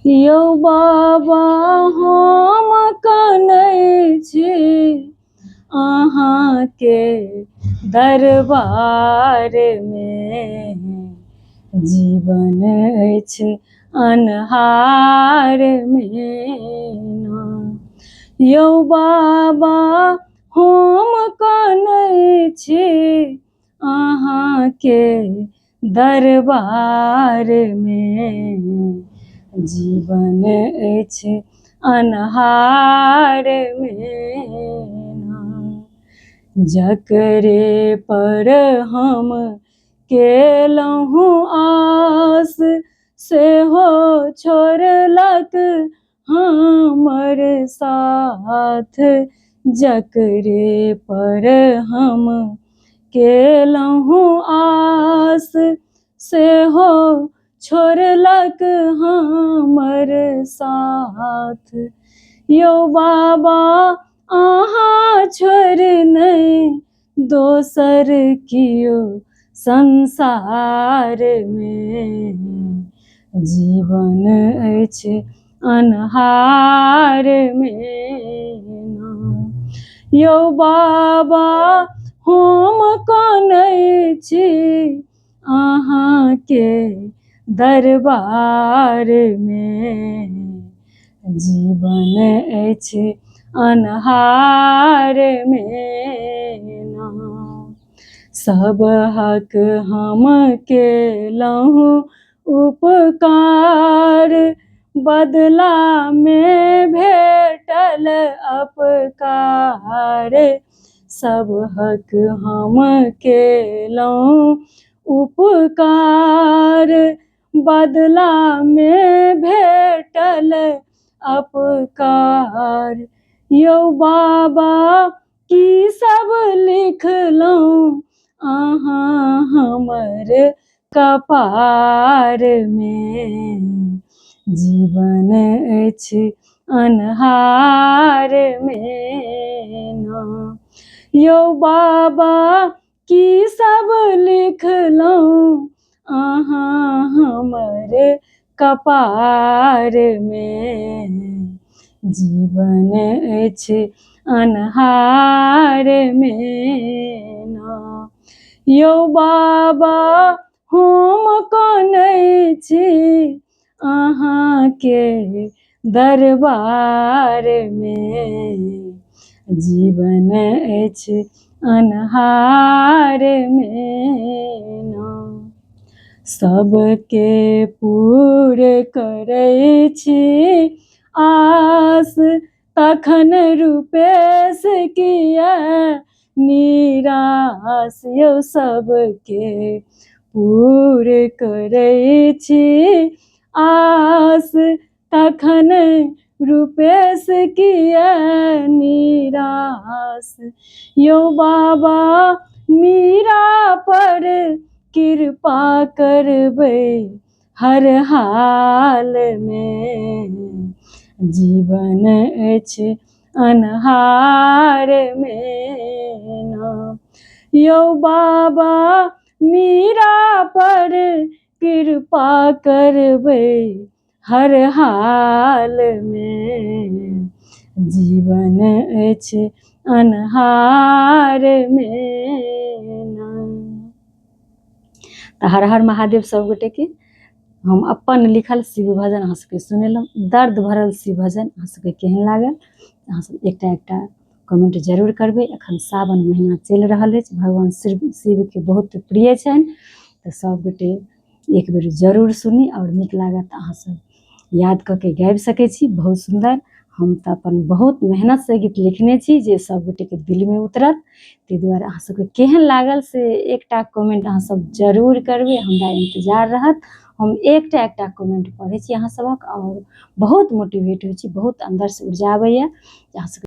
यौ बाबा हम कनै छी अहाँके दरबार में, जीवन अछि अन्हार में ना। यौ बाबा हम कनै छी अहाँके दरबार में, जीवन अछि अन्हार में ना। जकरे पर हम केलहुँ आस, सेहो छोड़लक हमर साथ। जकरे पर हम केलहुँ आस, सेहो छोड़लक हमर साथ। यौ बाबा अहाँ छोड़ि नहि दोसर कियो संसार में, जीवन अछि अन्हार में ना। यौ बाबा हम कनै छी अहाँके दरबार में, जीवन अछि अन्हार में ना। सबहक हम केलहुँ उपकार, बदला में भेटल अपकार। सबहक हम केलहुँ उपकार, बदला में भेटल अपकार। यौ बाबा की सब लिखलहुँ अहाँ हमर कपार में, जीवन अछि अन्हार में ना। यौ बाबा की सब लिखलहुँ अहाँ हमर कपार में, जीवन अछि अन्हार में ना। यौ बाबा हम कनै छी अहाँके दरबार में, जीवन अछि अन्हार में ना। सबके पूरे करै छी आस, तखन रूपेश किया निराश। यौ सबके पूरे करै छी आस, तखन रूपेश किया निराश। यौ बाबा मीरा पर कृपा करबै हर हाल में, जीवन अछि अन्हार में ना। यौ बाबा मीरा पर कृपा करबै हर हाल में, जीवन अछि अन्हार में ना। हर हर महादेव सब गोटे के हम अपन लिखल शिव भजन अहाँ सबके सुनेलहुँ। दर्द भरल शिव भजन अहाँ सबके केहन लागल अहाँ सब एकटा एकटा कमेंट जरूर करबै। एखन सावन महीना चलि रहल अछि, भगवान शिव के बहुत प्रिय छनि, तऽ सब गोटे एक बेर जरूर सुनी और नीक लागत अहाँ सब याद कऽ के गाबि सकै छी। बहुत सुंदर, हम तऽ अपन बहुत मेहनत से गीत लिखने छी जे सब गोटे के दिल में उतरत। ताहि दुआरे अहाँ सबके केहन लागल से एकटा कमेंट अहाँ सब जरूर करबै, हमरा इंतजार रहत। हम एकटा एकटा कमेंट पढ़ै छी अहाँ सबक और बहुत मोटिवेट होइ छी, बहुत अंदर से ऊर्जा आबैया अहाँ सब